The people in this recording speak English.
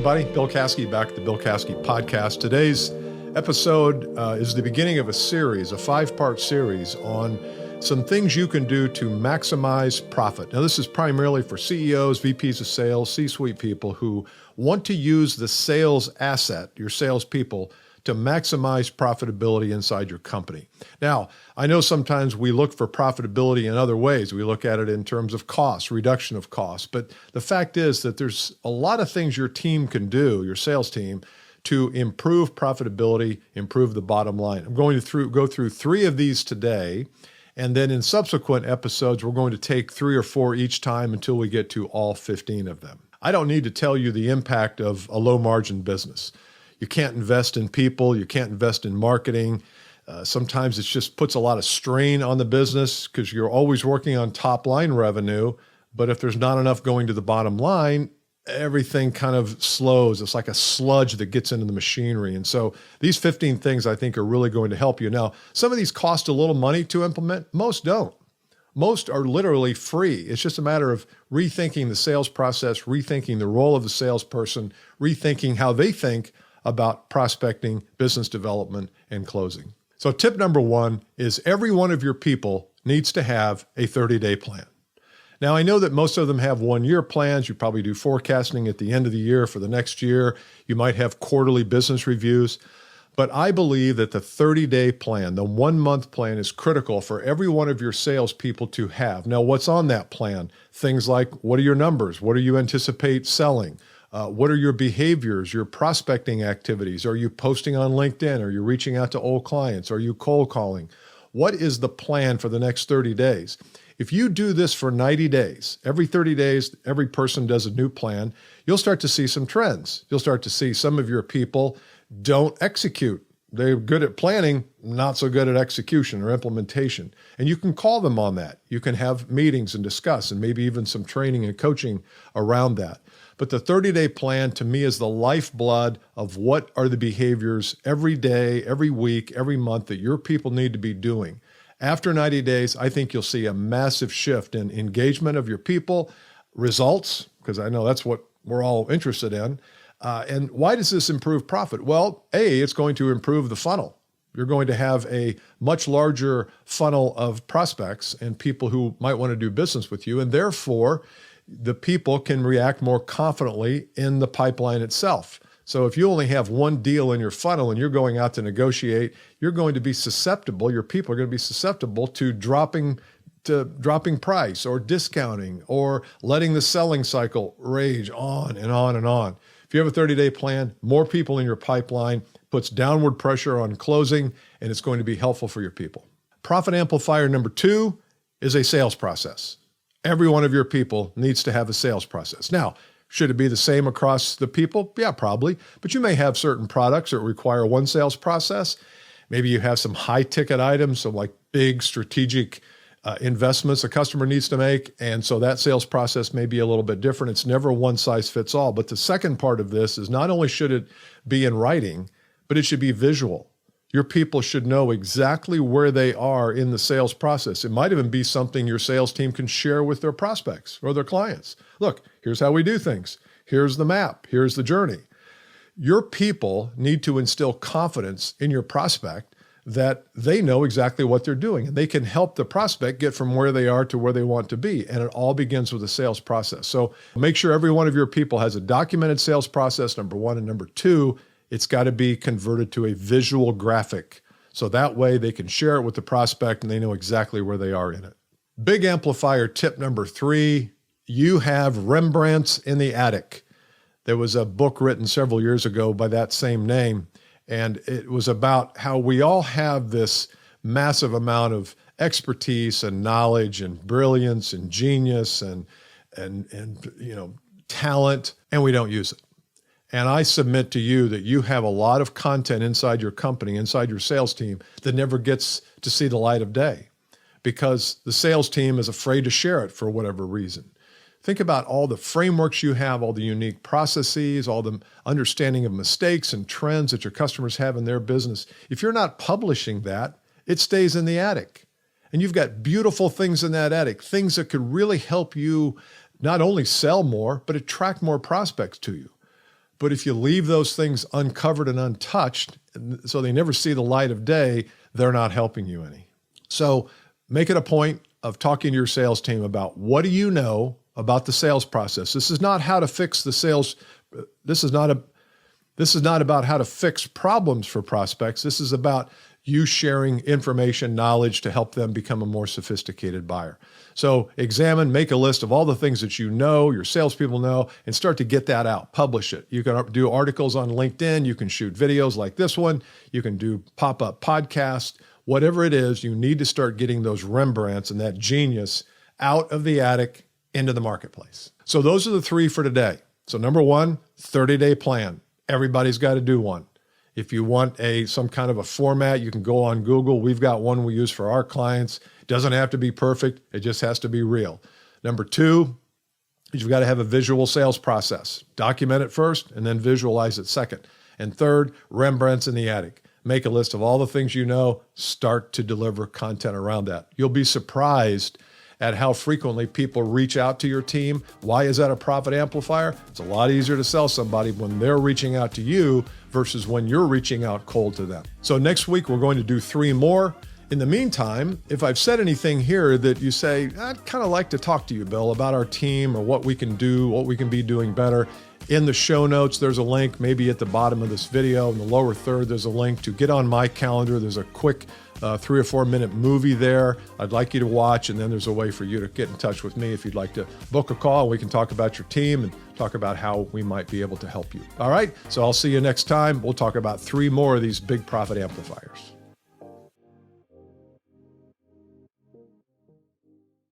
everybody. Bill Caskey back at the Bill Caskey Podcast. Today's episode is the beginning of a series, a 5-part series on some things you can do to maximize profit. Now, this is primarily for CEOs, VPs of Sales, C-suite people who want to use the sales asset, your salespeople, to maximize profitability inside your company. Now, I know sometimes we look for profitability in other ways. We look at it in terms of cost, reduction of cost. But the fact is that there's a lot of things your team can do, your sales team, to improve profitability, improve the bottom line. I'm going to go through 3 of these today. And then in subsequent episodes, we're going to take 3 or 4 each time until we get to all 15 of them. I don't need to tell you the impact of a low margin business. You can't invest in people. You can't invest in marketing. Sometimes it just puts a lot of strain on the business because you're always working on top line revenue. But if there's not enough going to the bottom line, everything kind of slows. It's like a sludge that gets into the machinery. And so these 15 things I think are really going to help you. Now, some of these cost a little money to implement. Most don't. Most are literally free. It's just a matter of rethinking the sales process, rethinking the role of the salesperson, rethinking how they think about prospecting, business development, and closing. So tip number 1 is every one of your people needs to have a 30-day plan. Now, I know that most of them have 1-year plans. You probably do forecasting at the end of the year for the next year. You might have quarterly business reviews. But I believe that the 30-day plan, the 1-month plan, is critical for every one of your salespeople to have. Now, what's on that plan? Things like, what are your numbers? What do you anticipate selling? What are your behaviors, your prospecting activities? Are you posting on LinkedIn? Are you reaching out to old clients? Are you cold calling? What is the plan for the next 30 days? If you do this for 90 days, every 30 days, every person does a new plan, you'll start to see some trends. You'll start to see some of your people don't execute. They're good at planning, not so good at execution or implementation. And you can call them on that. You can have meetings and discuss and maybe even some training and coaching around that. But the 30-day plan to me is the lifeblood of what are the behaviors every day, every week, every month that your people need to be doing. After 90 days, I think you'll see a massive shift in engagement of your people, results, because I know that's what we're all interested in. And why does this improve profit? Well, A, it's going to improve the funnel. You're going to have a much larger funnel of prospects and people who might want to do business with you, and therefore, the people can react more confidently in the pipeline itself. So if you only have 1 deal in your funnel and you're going out to negotiate, you're going to be susceptible, your people are going to be susceptible to dropping price or discounting or letting the selling cycle rage on and on and on. If you have a 30-day plan, more people in your pipeline puts downward pressure on closing, and it's going to be helpful for your people. Profit amplifier number 2 is a sales process. Every one of your people needs to have a sales process. Now, should it be the same across the people? Yeah, probably. But you may have certain products that require one sales process. Maybe you have some high-ticket items, some like big strategic investments a customer needs to make. And so that sales process may be a little bit different. It's never one size fits all. But the second part of this is not only should it be in writing, but it should be visual. Your people should know exactly where they are in the sales process. It might even be something your sales team can share with their prospects or their clients. Look, here's how we do things. Here's the map. Here's the journey. Your people need to instill confidence in your prospect that they know exactly what they're doing, and they can help the prospect get from where they are to where they want to be. And it all begins with a sales process. So make sure every one of your people has a documented sales process, number 1, and number 2, it's got to be converted to a visual graphic. So that way they can share it with the prospect and they know exactly where they are in it. Big amplifier tip number 3, you have Rembrandts in the attic. There was a book written several years ago by that same name, and it was about how we all have this massive amount of expertise and knowledge and brilliance and genius and talent, and we don't use it. And I submit to you that you have a lot of content inside your company, inside your sales team, that never gets to see the light of day because the sales team is afraid to share it for whatever reason. Think about all the frameworks you have, all the unique processes, all the understanding of mistakes and trends that your customers have in their business. If you're not publishing that, it stays in the attic. And you've got beautiful things in that attic, things that could really help you not only sell more, but attract more prospects to you. But if you leave those things uncovered and untouched, so they never see the light of day, they're not helping you any. So make it a point of talking to your sales team about what do you know about the sales process. This is not how to fix the sales. This is not about how to fix problems for prospects. This is about you sharing information, knowledge to help them become a more sophisticated buyer. So make a list of all the things that you know, your salespeople know, and start to get that out, publish it. You can do articles on LinkedIn. You can shoot videos like this one. You can do pop-up podcasts. Whatever it is, you need to start getting those Rembrandts and that genius out of the attic into the marketplace. So those are the 3 for today. So number 1, 30-day plan. Everybody's got to do one. If you want some kind of a format, you can go on Google. We've got one we use for our clients. It doesn't have to be perfect. It just has to be real. Number 2, you've got to have a visual sales process. Document it first and then visualize it second. And 3rd, Rembrandts in the attic. Make a list of all the things you know. Start to deliver content around that. You'll be surprised at how frequently people reach out to your team. Why is that a profit amplifier? It's a lot easier to sell somebody when they're reaching out to you versus when you're reaching out cold to them. So next week, we're going to do 3 more. In the meantime, if I've said anything here that you say, I'd kind of like to talk to you, Bill, about our team or what we can do, what we can be doing better, in the show notes, there's a link, maybe at the bottom of this video. In the lower third, there's a link to get on my calendar. There's a quick 3 or 4 minute movie there I'd like you to watch. And then there's a way for you to get in touch with me if you'd like to book a call. We can talk about your team and talk about how we might be able to help you. All right. So I'll see you next time. We'll talk about 3 more of these big profit amplifiers.